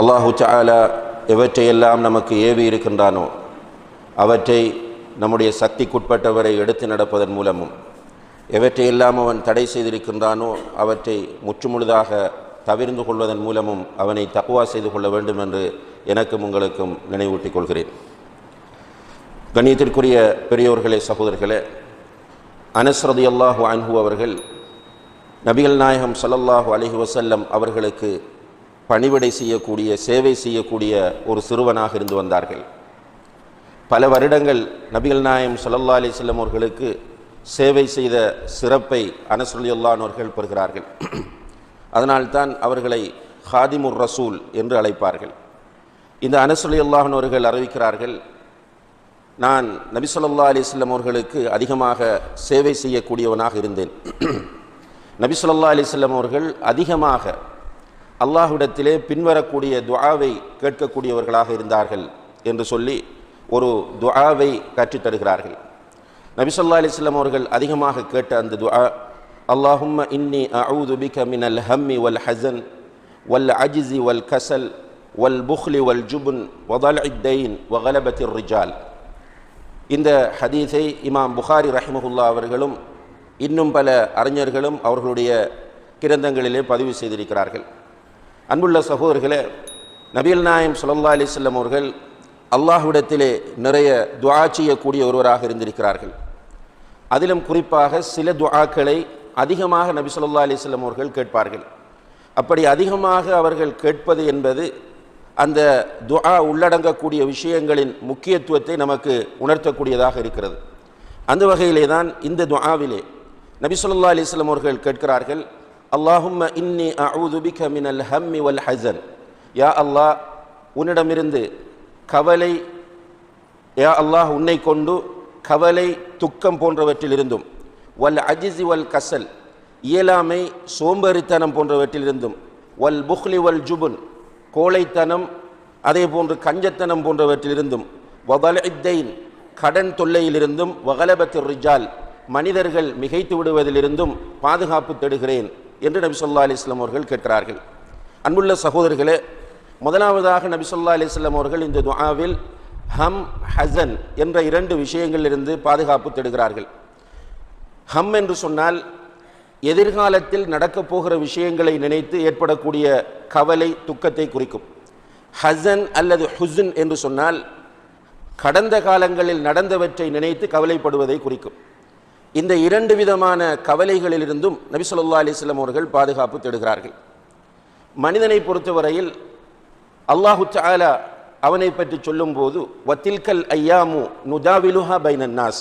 அல்லாஹு தஆலா எவற்றையெல்லாம் நமக்கு ஏவி இருக்கின்றானோ அவற்றை நம்முடைய சக்திக்குட்பட்டவரை எடுத்து நடப்பதன் மூலமும் எவற்றையெல்லாம் அவன் தடை செய்திருக்கின்றானோ அவற்றை முற்றுமுழுதாக தவிர்ந்து கொள்வதன் மூலமும் அவனை தக்வா செய்து கொள்ள வேண்டும் என்று எனக்கும் உங்களுக்கும் நினைவூட்டிக் கொள்கிறேன். கண்ணியத்திற்குரிய பெரியோர்களே, சகோதரர்களே, அனஸ் ரலியல்லாஹு அன்ஹு அவர்கள் நபிகள் நாயகம் ஸல்லல்லாஹு அலைஹி வஸல்லம் அவர்களுக்கு பணிவிடை செய்யக்கூடிய, சேவை செய்யக்கூடிய ஒரு சிறுவனாக இருந்து வந்தார்கள். பல வருடங்கள் நபிகள் நாயகம் ஸல்லல்லாஹு அலைஹி வஸல்லம் அவர்களுக்கு சேவை செய்த சிறப்பை அனஸ் ரலியல்லாஹு அன்ஹு அவர்கள் பெறுகிறார்கள். அதனால்தான் அவர்களை ஹாதிமுர் ரசூல் என்று அழைப்பார்கள். இந்த அனஸ் ரலியல்லாஹு அன்ஹு அவர்கள் அறிவிக்கிறார்கள், நான் நபி ஸல்லல்லாஹு அலைஹி வஸல்லம் அவர்களுக்கு அதிகமாக சேவை செய்யக்கூடியவனாக இருந்தேன். நபி ஸல்லல்லாஹு அலைஹி வஸல்லம் அவர்கள் அதிகமாக அல்லாஹ்விடத்திலே பின்வரக்கூடிய துஆவை கேட்கக்கூடியவர்களாக இருந்தார்கள் என்று சொல்லி ஒரு துஆவை கற்றுத்தருகிறார்கள். நபி ஸல்லல்லாஹு அலைஹி வஸல்லம் அவர்கள் அதிகமாக கேட்ட அந்த துஆ, அல்லாஹும்ம இன்னி அஊது பிக மினல் ஹம்மி வல் ஹஸன் வல் அஜ்ஸி வல் கஸல் வல் புக்லி வல் ஜுப்ன் வ தல்இத் தைன் வ கலபத்திர் ரிஜால். இந்த ஹதீஸை இமாம் புகாரி ரஹிமஹுல்லாஹ் அவர்களும் இன்னும் பல அறிஞர்களும் அவர்களுடைய கிரந்தங்களிலே பதிவு செய்திருக்கிறார்கள். அன்புள்ள சகோதரர்களே, நபிகள் நாயகம் ஸல்லல்லாஹு அலைஹி வஸல்லம் அவர்கள் அல்லாஹ்விடத்திலே நிறைய துஆ செய்யக்கூடிய ஒருவராக இருந்திருக்கிறார்கள். அதிலும் குறிப்பாக சில துஆக்களை அதிகமாக நபி ஸல்லல்லாஹு அலைஹி வஸல்லம் அவர்கள் கேட்பார்கள். அப்படி அதிகமாக அவர்கள் கேட்பது என்பது அந்த துஆ உள்ளடங்கக்கூடிய விஷயங்களின் முக்கியத்துவத்தை நமக்கு உணர்த்தக்கூடியதாக இருக்கிறது. அந்த வகையிலே தான் இந்த துஆவிலே நபி ஸல்லல்லாஹு அலைஹி வஸல்லம் அவர்கள் கேட்கிறார்கள், அல்லாஹும்ம இன்னி அஊது பிக மினல் ஹம்மி வல் ஹஸன். யா அல்லாஹ், உன்னிடமிருந்து கவலை, யா அல்லாஹ், உன்னை கொண்டு கவலை, துக்கம் போன்றவற்றிலிருந்தும், வல் அஜ்ஸி வல் கஸல், இயலாமை, சோம்பேறித்தனம் போன்றவற்றிலிருந்தும், வல் புக்லி வல் ஜுப்ன், கோழைத்தனம், அதே போன்று கஞ்சத்தனம் போன்றவற்றிலிருந்தும், வ தல்இத் தைன், கடன் தொல்லையிலிருந்தும், வ கலபத்திர் ரிஜால், மனிதர்கள் மிகைத்து விடுவதிலிருந்தும் பாதுகாப்பு தேடுகிறேன் என்று நபி ஸல்லல்லாஹு அலைஹி வஸல்லம் அவர்கள் கேட்கிறார்கள். அன்புள்ள சகோதரர்களே, முதலாவதாக நபி ஸல்லல்லாஹு அலைஹி வஸல்லம் அவர்கள் இந்த துஆவில் ஹம், ஹஸன் என்ற இரண்டு விஷயங்களிலிருந்து பாதுகாப்பு தேடுகிறார்கள். ஹம் என்று சொன்னால் எதிர்காலத்தில் நடக்கப் போகிற விஷயங்களை நினைத்து ஏற்படக்கூடிய கவலை, துக்கத்தை குறிக்கும். ஹஸன் அல்லது ஹுஸ்ன் என்று சொன்னால் கடந்த காலங்களில் நடந்தவற்றை நினைத்து கவலைப்படுவதை குறிக்கும். இந்த இரண்டு விதமான கவலைகளிலிருந்தும் நபி ஸல்லல்லாஹு அலைஹி வஸல்லம் அவர்கள் பாதுகாப்பு தேடுகிறார்கள். மனிதனை பொறுத்தவரையில் அல்லாஹு தஆலா அவனை பற்றி சொல்லும்போது, வத்தில்கல் ஐயாமு நுதாவிலுஹா பைனன் நாஸ்,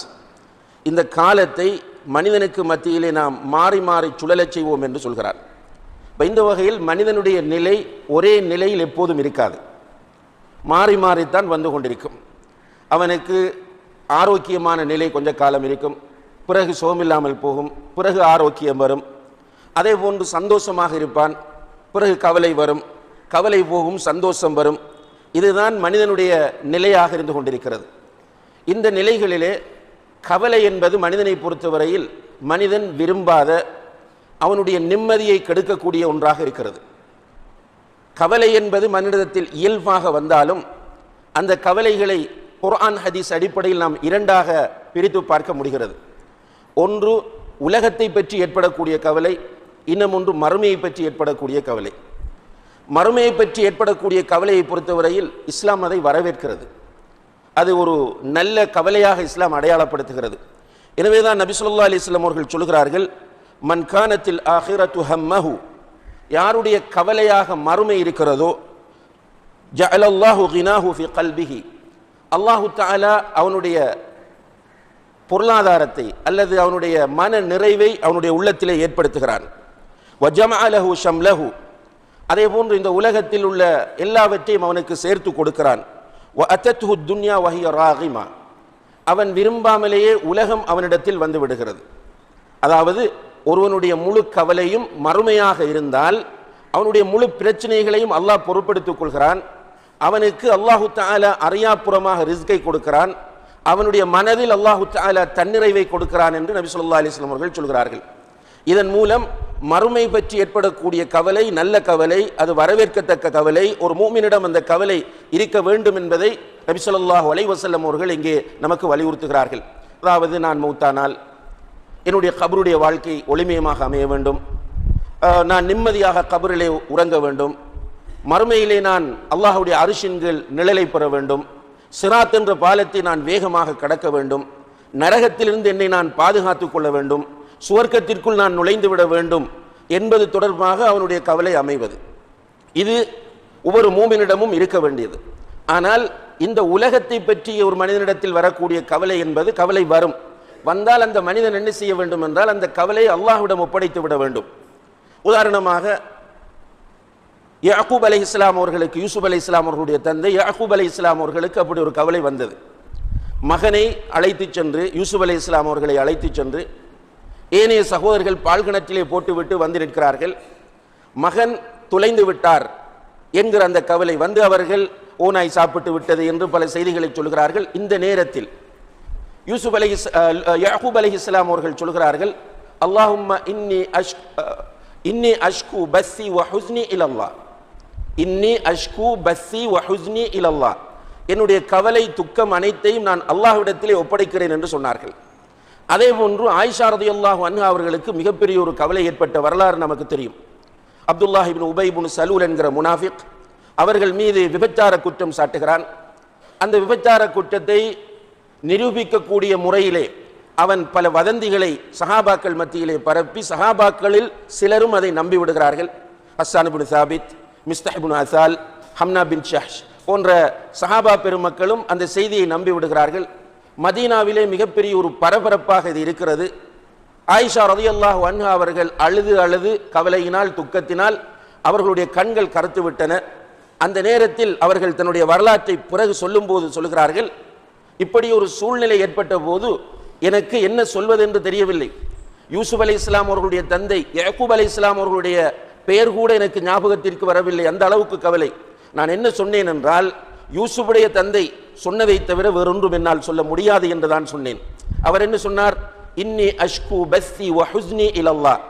இந்த காலத்தை மனிதனுக்கு மத்தியிலே நாம் மாறி மாறி சுழலச் செய்வோம் என்று சொல்கிறார். இந்த வகையில் மனிதனுடைய நிலை ஒரே நிலையில் எப்போதும் இருக்காது, மாறி மாறித்தான் வந்து கொண்டிருக்கும். அவனுக்கு ஆரோக்கியமான நிலை கொஞ்ச காலம் இருக்கும், பிறகு சோமில்லாமல் போகும், பிறகு ஆரோக்கியம் வரும். அதே போன்று சந்தோஷமாக இருப்பான், பிறகு கவலை வரும், கவலை போகும், சந்தோஷம் வரும். இதுதான் மனிதனுடைய நிலையாக இருந்து கொண்டிருக்கிறது. இந்த நிலைகளிலே கவலை என்பது மனிதனை பொறுத்தவரையில் மனிதன் விரும்பாத, அவனுடைய நிம்மதியை கெடுக்கக்கூடிய ஒன்றாக இருக்கிறது. கவலை என்பது மனிதத்தில் இயல்பாக வந்தாலும் அந்த கவலைகளை குர்ஆன் ஹதீஸ் அடிப்படையில் நாம் இரண்டாக பிரித்து பார்க்க முடிகிறது. ஒன்று உலகத்தை பற்றி ஏற்படக்கூடிய கவலை, இன்னும் ஒன்று மறுமையை பற்றி ஏற்படக்கூடிய கவலை. மறுமையை பற்றி ஏற்படக்கூடிய கவலையை பொறுத்தவரையில் இஸ்லாம் அதை வரவேற்கிறது. அது ஒரு நல்ல கவலையாக இஸ்லாம் அடையாளப்படுத்துகிறது. எனவே தான் நபி ஸல்லல்லாஹு அலைஹி வஸல்லம் அவர்கள் சொல்கிறார்கள், மன் கானத்தில் ஆஹிரத்து ஹம்மஹு, யாருடைய கவலையாக மறுமை இருக்கிறதோ, ஜஅலல்லாஹு கினாஹு ஃபி கல்பிஹி, அல்லாஹு தஆலா அவனுடைய பொருளாதாரத்தை அல்லது அவனுடைய மன நிறைவை அவனுடைய உள்ளத்திலே ஏற்படுத்துகிறான். வ ஜமஅ லஹு ஷம்லஹு, அதே போன்று இந்த உலகத்தில் உள்ள எல்லாவற்றையும் அவனுக்கு சேர்த்து கொடுக்கிறான். வ அத்தத்ஹு துன்யா வ ஹிய ராகிமா, அவன் விரும்பாமலேயே உலகம் அவனிடத்தில் வந்து விடுகிறது. அதாவது ஒருவனுடைய முழு கவலையும் மறுமையாக இருந்தால் அவனுடைய முழு பிரச்சனைகளையும் அல்லாஹ் பொறுப்பெடுத்துக் கொள்கிறான். அவனுக்கு அல்லாஹு தஆலா அறியாப்புறமாக ரிஸ்கை கொடுக்கிறான். அவனுடைய மனதில் அல்லாஹு தஆலா தன்னிறைவை கொடுக்கிறான் என்று நபி ஸல்லல்லாஹு அலைஹி வஸல்லம் அவர்கள் சொல்கிறார்கள். இதன் மூலம் மறுமை பற்றி ஏற்படக்கூடிய கவலை நல்ல கவலை, அது வரவேற்கத்தக்க கவலை. ஒரு மூமினிடம் அந்த கவலை இருக்க வேண்டும் என்பதை நபி ஸல்லல்லாஹு அலைஹி வஸல்லம் அவர்கள் இங்கே நமக்கு வலியுறுத்துகிறார்கள். அதாவது நான் மௌத்தானால் என்னுடைய கபருடைய வாழ்க்கை ஒளிமயமாக அமைய வேண்டும், நான் நிம்மதியாக கபரிலே உறங்க வேண்டும், மறுமையிலே நான் அல்லாஹ்வுடைய அரிஷின்கள் நிழலை பெற வேண்டும், சிராத் என்ற பாலத்தை நான் வேகமாக கடக்க வேண்டும், நரகத்திலிருந்து என்னை நான் பாதுகாத்துக் கொள்ள வேண்டும், சுவர்க்கத்திற்குள் நான் நுழைந்து விட வேண்டும் என்பது தொடர்பாக அவனுடைய கவலை அமைவது. இது ஒவ்வொரு மூமினிடமும் இருக்க வேண்டியது. ஆனால் இந்த உலகத்தை பற்றி ஒரு மனிதனிடத்தில் வரக்கூடிய கவலை என்பது கவலை வந்தால் அந்த மனிதன் என்ன செய்ய வேண்டும் என்றால் அந்த கவலை அல்லாஹ்விடம் ஒப்படைத்து விட வேண்டும். உதாரணமாக யாக்கூப் அலைஹிஸ்ஸலாம் அவர்களுக்கு, யூசுப் அலைஹிஸ்ஸலாம் அவர்களுடைய தந்தை யாக்கூப் அலைஹிஸ்ஸலாம் அவர்களுக்கு அப்படி ஒரு கவலை வந்தது. மகனை அழைத்து சென்று, யூசுப் அலைஹிஸ்ஸலாம் அவர்களை அழைத்து சென்று ஏனைய சகோதரர்கள் பால்கிணற்றிலே போட்டுவிட்டு வந்து நிற்கிறார்கள். மகன் தொலைந்து விட்டார் என்கிற அந்த கவலை வந்து அவர்கள் ஓநாய் சாப்பிட்டு விட்டது என்று பல செய்திகளை சொல்கிறார்கள். இந்த நேரத்தில் யாக்கூப் அலைஹிஸ்ஸலாம் அவர்கள் சொல்கிறார்கள், அல்லாஹும்ம இன்னி அஷ்கு பஸ்ஸி வ ஹுஸ்னி இலல்லாஹ், இன்னி அஷ்கு பஸ்ஸி வ ஹுஸ்னி இலல்லாஹ், என்னுடைய கவலை துக்கம் அனைத்தையும் நான் அல்லாஹ்விடத்திலே ஒப்படைக்கிறேன் என்று சொன்னார்கள். அதே போன்று ஆயிஷா ரலியல்லாஹு அன்ஹா அவர்களுக்கு மிகப்பெரிய ஒரு கவலை ஏற்பட்ட வரலாறு நமக்கு தெரியும். அப்துல்லாஹ் இப்னு உபை இப்னு சலூல் என்கிற முனாஃபிக் அவர்கள் மீது விபச்சார குற்றம் சாட்டுகிறான். அந்த விபச்சார குற்றத்தை நிரூபிக்கக்கூடிய முறையிலே அவன் பல வதந்திகளை சஹாபாக்கள் மத்தியிலே பரப்பி சஹாபாக்களில் சிலரும் அதை நம்பி விடுகிறார்கள். ஹஸ்ஸான் இப்னு சாபித், மிஸ்தஹ் இப்னு அசால், ஹம்னா பின் ஷஹ்ஷ் போன்ற சஹாபா பெருமக்களும் அந்த செய்தியை நம்பி விடுகிறார்கள். மதீனாவிலே மிகப்பெரிய ஒரு பரபரப்பாக இது இருக்கிறது. ஆயிஷா ரலியல்லாஹு அன்ஹா அவர்கள் அழுது அழுது கவலையினால் துக்கத்தினால் அவர்களுடைய கண்கள் கருத்து விட்டன. அந்த நேரத்தில் அவர்கள் தன்னுடைய வரலாற்றை பிறகு சொல்லும்போது சொல்கிறார்கள், இப்படி ஒரு சூழ்நிலை ஏற்பட்ட போது எனக்கு என்ன சொல்வதென்று தெரியவில்லை. யூசுப் அலைஹிஸ்ஸலாம் அவர்களுடைய தந்தை யாக்கூப் அலைஹிஸ்ஸலாம் அவர்களுடைய பெயர் கூட எனக்கு ஞாபகத்திற்கு வரவில்லை, அந்த அளவுக்கு கவலை. நான் என்ன சொன்னேன் என்றால், யூசுஃபுடைய தந்தை சொன்னதை தவிர வேறொன்றும் என்னால் சொல்ல முடியாது என்று தான் சொன்னேன். அவர் என்ன சொன்னார், இன்னி அஷ்கு பஸ்ஸி வ ஹுஸ்னி இலல்லாஹ்,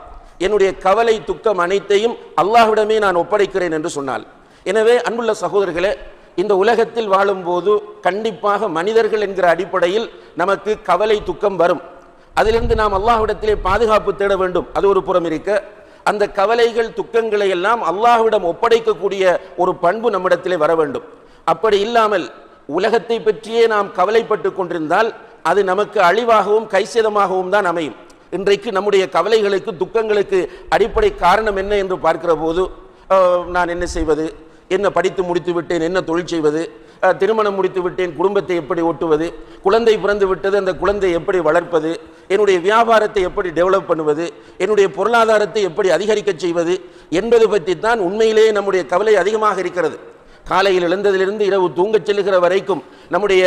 என்னுடைய கவலை துக்கம் அனைத்தையும் அல்லாஹ்விடமே நான் ஒப்படைக்கிறேன் என்று சொன்னார். எனவே அன்புள்ள சகோதரர்களே, இந்த உலகத்தில் வாழும்போது கண்டிப்பாக மனிதர்கள் என்கிற அடிப்படையில் நமக்கு கவலை துக்கம் வரும். அதிலிருந்து நாம் அல்லாஹ்விடத்திலே பாதுகாப்பு தேட வேண்டும். அது ஒரு புறம் இருக்க, அந்த கவலைகள் துக்கங்களை எல்லாம் அல்லாஹ்விடம் ஒப்படைக்கக்கூடிய ஒரு பண்பு நம்மிடத்திலே வர வேண்டும். அப்படி இல்லாமல் உலகத்தை பற்றியே நாம் கவலைப்பட்டு கொண்டிருந்தால் அது நமக்கு அழிவாகவும் கைசேதமாகவும் தான் அமையும். இன்றைக்கு நம்முடைய கவலைகளுக்கு துக்கங்களுக்கு அடிப்படை காரணம் என்ன என்று பார்க்கிற போது, நான் என்ன செய்வது, என்ன படித்து முடித்து விட்டேன், என்ன தொழில் செய்வது, திருமணம் முடித்து விட்டேன், குடும்பத்தை எப்படி ஓட்டுவது, குழந்தை பிறந்து விட்டது, அந்த குழந்தை எப்படி வளர்ப்பது, என்னுடைய வியாபாரத்தை எப்படி டெவலப் பண்ணுவது, என்னுடைய பொருளாதாரத்தை எப்படி அதிகரிக்க செய்வது என்பது பற்றி தான் உண்மையிலேயே நம்முடைய கவலை அதிகமாக இருக்கிறது. காலையில் எழுந்ததிலிருந்து இரவு தூங்கச் செல்லுகிற வரைக்கும் நம்முடைய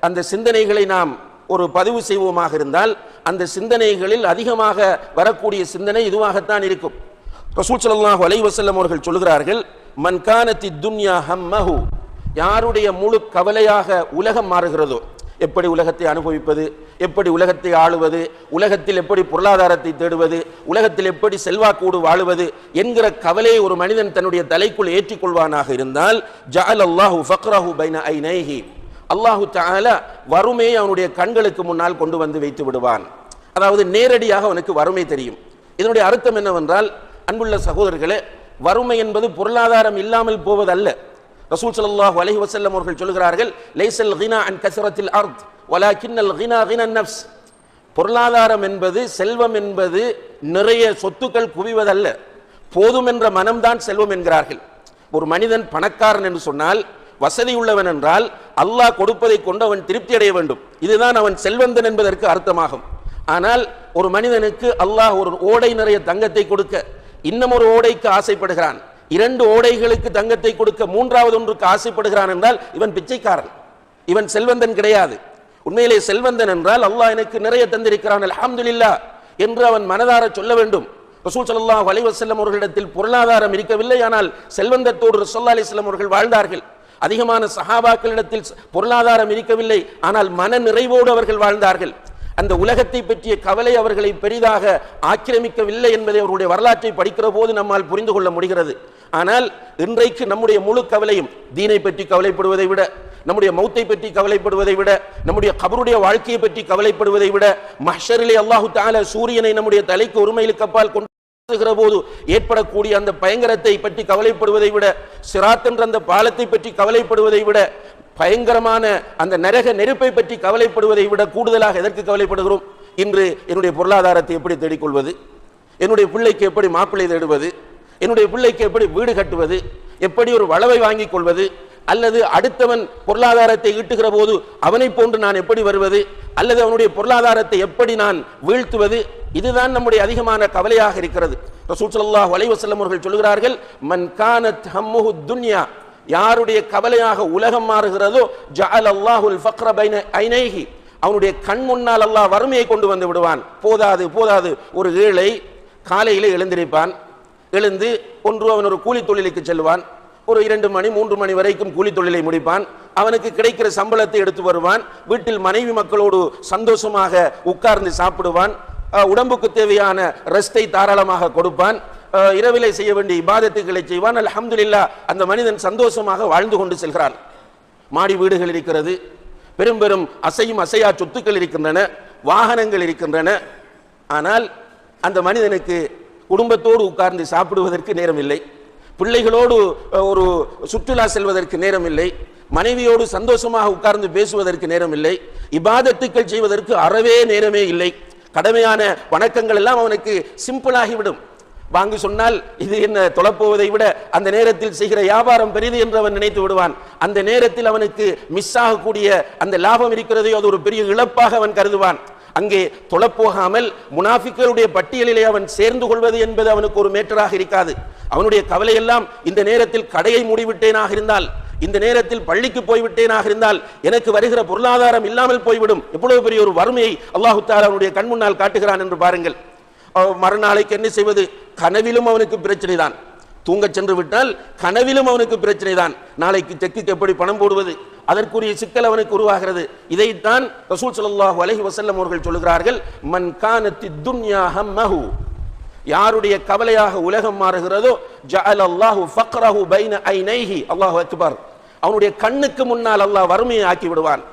அந்த சிந்தனைகளை நாம் ஒரு பதிவு செய்வோமாக இருந்தால் அந்த சிந்தனைகளில் அதிகமாக வரக்கூடிய சிந்தனை இதுவாகத்தான் இருக்கும். ரசூல் ஸல்லல்லாஹு அலைஹி வஸல்லம் அவர்கள் சொல்கிறார்கள், மன் கானத்தி துன்யா ஹம்மஹு, யாருடைய முழு கவலையாக உலகம் மாறுகிறதோ, எப்படி உலகத்தை அனுபவிப்பது, எப்படி உலகத்தை ஆளுவது, உலகத்தில் எப்படி பொருளாதாரத்தை தேடுவது, உலகத்தில் எப்படி செல்வாக்கோடு வாழுவது என்கிற கவலையை ஒரு மனிதன் தன்னுடைய தலைக்குள் ஏற்றிக்கொள்வானாக இருந்தால் ஜஅலல்லாஹு ஃபக்ரஹு பைன ஐனைஹி, அல்லாஹு தஆலா வறுமையை அவனுடைய கண்களுக்கு முன்னால் கொண்டு வந்து வைத்து விடுவான். அதாவது நேரடியாக அவனுக்கு வறுமை தெரியும். இதனுடைய அர்த்தம் என்னவென்றால், அன்புள்ள சகோதரர்களே, வறுமை என்பது பொருளாதாரம் இல்லாமல் போவதல்ல. ரசூல் ஸல்லல்லாஹு அலைஹி வஸல்லம் அவர்கள் சொல்கிறார்கள், லைஸல் கினா அன் கஸரத்தில் அர்த் வலாக்கின்னல் கினா கினன் நஃப்ஸ், பொருளாதாரம் என்பது, செல்வம் என்பது நிறைய சொத்துக்கள் குவிவதல்ல, போதும் என்ற மனம்தான் செல்வம் என்கிறார்கள். ஒரு மனிதன் பணக்காரன் என்று சொன்னால், வசதி உள்ளவன் என்றால் அல்லாஹ் கொடுப்பதை கொண்டு அவன் திருப்தி அடைய வேண்டும், இதுதான் அவன் செல்வந்தன் என்பதற்கு அர்த்தமாகும். ஆனால் ஒரு மனிதனுக்கு அல்லாஹ் ஒரு ஓடை நிறைய தங்கத்தை கொடுக்க இன்னும் ஒரு ஓடைக்கு ஆசைப்படுகிறான், 2 ஓடைகளுக்கு தங்கத்தை கொடுக்க 3வது ஒன்றுக்கு ஆசைப்படுகிறான் என்றால் இவன் பிச்சைக்காரன், இவன் செல்வந்தன் கிடையாது. உண்மையிலே செல்வந்தன் என்றால் அல்லாஹ் எனக்கு நிறைய தந்திருக்கிறான் அல்ஹம்துலில்லாஹ் என்று அவன் மனதார சொல்ல வேண்டும். ரசூல் ஸல்லல்லாஹு அலைஹி வஸல்லம் அவர்களிடத்தில் பொருளாதாரம் இருக்கவில்லை, ஆனால் செல்வந்தத்தோடு ரசூலுல்லாஹி அலைஹி வஸல்லம் அவர்கள் வாழ்ந்தார்கள். அதிகமான சஹாபாக்களிடத்தில் பொருளாதாரம் இருக்கவில்லை, ஆனால் மன நிறைவோடு அவர்கள் வாழ்ந்தார்கள். அந்த உலகத்தை பற்றிய கவலை அவர்களை பெரிதாக ஆக்கிரமிக்கவில்லை என்பதை அவருடைய வரலாற்றை படிக்கிற போது நம்மால் புரிந்து கொள்ள முடிகிறது. ஆனால் இன்றைக்கு நம்முடைய முழு கவலையும் தீனை பற்றி கவலைப்படுவதை விட, நம்முடைய மௌத்தை பற்றி கவலைப்படுவதை விட, நம்முடைய கபருடைய வாழ்க்கையை பற்றி கவலைப்படுவதை விட, மஹ்ஷரிலே அல்லாஹு தஆலா சூரியனை நம்முடைய தலைக்கு ஒருமையிலுக்கு அப்பால் கொண்டு போது ஏற்படக்கூடிய அந்த பயங்கரத்தை பற்றி கவலைப்படுவதை விட, சிராத் என்ற அந்த பாலத்தை பற்றி கவலைப்படுவதை விட, பயங்கரமான அந்த நரக நெருப்பை பற்றி கவலைப்படுவதை விட கூடுதலாக எதற்கு கவலைப்படுகிறோம்? இன்று என்னுடைய பொருளாதாரத்தை எப்படி தேடிக்கொள்வது, என்னுடைய பிள்ளைக்கு எப்படி மாப்பிள்ளை தேடுவது, என்னுடைய பிள்ளைக்கு எப்படி வீடு கட்டுவது, எப்படி ஒரு வளவை வாங்கிக் கொள்வது, அல்லது அடுத்தவன் பொருளாதாரத்தை ஈட்டுகிற போது அவனை போன்று நான் எப்படி வருவது, அல்லது அவனுடைய பொருளாதாரத்தை எப்படி நான் வீழ்த்துவது, இதுதான் நம்முடைய அதிகமான கவலையாக இருக்கிறது. ரசூல் ஸல்லல்லாஹு அலைஹி வஸல்லம் அவர்கள் சொல்கிறார்கள், மன் கானத் ஹம்முஹு துன்யா, யாருடைய கவலையாக உலகம் மாறுகிறதோ ஜஅல அல்லாஹுல் ஃபக்ர பைன ஐனைஹி, அவனுடைய கண் முன்னால் அல்லாஹ் வறுமையை கொண்டு வந்து விடுவான். போதாது போதாது, ஒரு ஏழை காலையிலே எழுந்திருப்பான், எழுந்து ஒன்று அவன் ஒரு கூலி தொழிலுக்கு செல்வான், ஒரு 2 மணி 3 மணி வரைக்கும் கூலி தொழிலை முடிப்பான், அவனுக்கு கிடைக்கிற சம்பளத்தை எடுத்து வருவான், வீட்டில் மனைவி மக்களோடு சந்தோஷமாக உட்கார்ந்து சாப்பிடுவான், உடம்புக்கு தேவையான ரெஸ்டை தாராளமாக கொடுப்பான், இரவிலே செய்ய வேண்டிய இபாதத்துகளை செய்வான். அல்ஹம்துலில்லாஹ், அந்த மனிதன் சந்தோஷமாக வாழ்ந்து கொண்டு செல்கிறான். மாடி வீடுகள் இருக்கிறது, பெரும் பெரும் அசையும் அசையா சொத்துக்கள் இருக்கின்றன, வாகனங்கள் இருக்கின்றன. ஆனால் அந்த மனிதனுக்கு குடும்பத்தோடு உட்கார்ந்து சாப்பிடுவதற்கு நேரம் இல்லை, பிள்ளைகளோடு ஒரு சுற்றுலா செல்வதற்கு நேரம் இல்லை, மனைவியோடு சந்தோஷமாக உட்கார்ந்து பேசுவதற்கு நேரம் இல்லை, இபாதத்துக்கள் செய்வதற்கு அறவே நேரமே இல்லை. கடமையான வணக்கங்கள் எல்லாம் அவனுக்கு சிம்பிளாகிவிடும். வாங்கி சொன்னால் இது என்ன தொலைப்போவதை விட அந்த நேரத்தில் செய்கிற வியாபாரம் பெரிது என்று அவன் நினைத்து விடுவான். அந்த நேரத்தில் அவனுக்கு மிஸ் ஆகக்கூடிய அந்த லாபம் இருக்கிறதையோ அது ஒரு பெரிய இழப்பாக அவன் கருதுவான். அங்கே தொலைப்போகாமல் முனாஃபிக்களுடைய பட்டியலிலே அவன் சேர்ந்து கொள்வது என்பது அவனுக்கு ஒரு மேட்டராக இருக்காது. அவனுடைய கவலை எல்லாம் இந்த நேரத்தில் கடையை மூடிவிட்டேனாக இருந்தால், இந்த நேரத்தில் பள்ளிக்கு போய்விட்டேனாக இருந்தால் எனக்கு வருகிற பொருளாதாரம் இல்லாமல் போய்விடும். எவ்வளவு பெரிய ஒரு வறுமையை அல்லாஹு தஆலா அவனுடைய கண் முன்னால் காட்டுகிறான் என்று பாருங்கள். மறுநாளைக்கு என்ன செய்வது? கனவிலும் அவனுக்கு பிரச்சனை தான். தூங்க சென்று விட்டால் கனவிலும் அவனுக்கு பிரச்சனை தான். நாளைக்கு செக்குக்கு எப்படி பணம் போடுவது, அதற்குரிய சிக்கல் அவனுக்கு உருவாகிறது. இதைத்தான் ரசூல் ஸல்லல்லாஹு அலைஹி வஸல்லம் அவர்கள் சொல்கிறார்கள், மன் கானத்தி துன்யா ஹம்மஹு, யாருடைய கவலையாக உலகம் மாறுகிறதோ ஜஅல அல்லாஹு ஃபக்ரஹு பைன ஐனைஹி, அல்லாஹு அக்பர், அவனுடைய கண்ணுக்கு முன்னால் அல்லாஹ் வறுமையை ஆக்கி விடுவான்.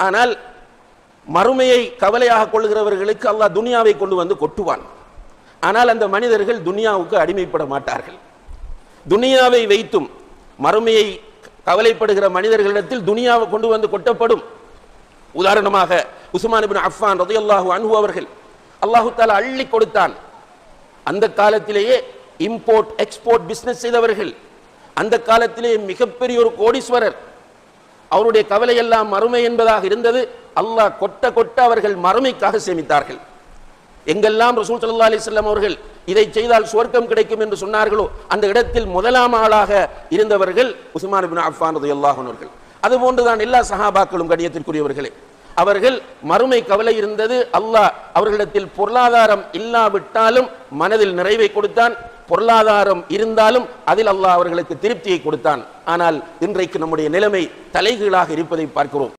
ஆனால் மறுமையை கவலையாக கொள்கிறவர்களுக்கு அல்லாஹ் துனியாவை கொண்டு வந்து கொட்டுவான். ஆனால் அந்த மனிதர்கள் துனியாவுக்கு அடிமைப்பட மாட்டார்கள். துனியாவை வைத்தும் மறுமையை கவலைப்படுகிற மனிதர்களிடத்தில் துனியாவை கொண்டு வந்து கொட்டப்படும். உதாரணமாக உஸ்மான் இப்னு அஃபான் ரலியல்லாஹு அன்ஹு அவர்கள் அல்லாஹு தஆலா அள்ளி கொடுத்தான். அந்த காலத்திலேயே இம்போர்ட் எக்ஸ்போர்ட் பிசினஸ் செய்தவர்கள், அந்த காலத்திலே மிகப்பெரிய ஒரு கோடீஸ்வரர். அவருடைய கவலை எல்லாம் மறுமை என்பதாக இருந்தது. அல்லாஹ் கொட்ட கொட்ட அவர்கள் மறுமைக்காக சேமித்தார்கள். எங்கெல்லாம் ரசூல் ஸல்லல்லாஹு அலைஹி வஸல்லம் அவர்கள் இதை செய்தால் சுவர்க்கம் கிடைக்கும் என்று சொன்னார்களோ அந்த இடத்தில் முதலாம் ஆளாக இருந்தவர்கள் உஸ்மான் இப்னு அஃபான் ரலியல்லாஹு அன்ஹு அவர்கள். அதுபோன்றுதான் எல்லா சஹாபாக்களும் கண்ணியத்திற்குரியவர்களே. அவர்கள் மறுமை கவலை இருந்தது. அல்லாஹ் அவர்களிடத்தில் பொருளாதாரம் இல்லாவிட்டாலும் மனதில் நிறைவை கொடுத்தான், பொருளாதாரம் இருந்தாலும் அதில் அல்லாஹ் அவர்களுக்கு திருப்தியை கொடுத்தான். ஆனால் இன்றைக்கு நம்முடைய நிலைமை தலைகீழாக இருப்பதை பார்க்கிறோம்.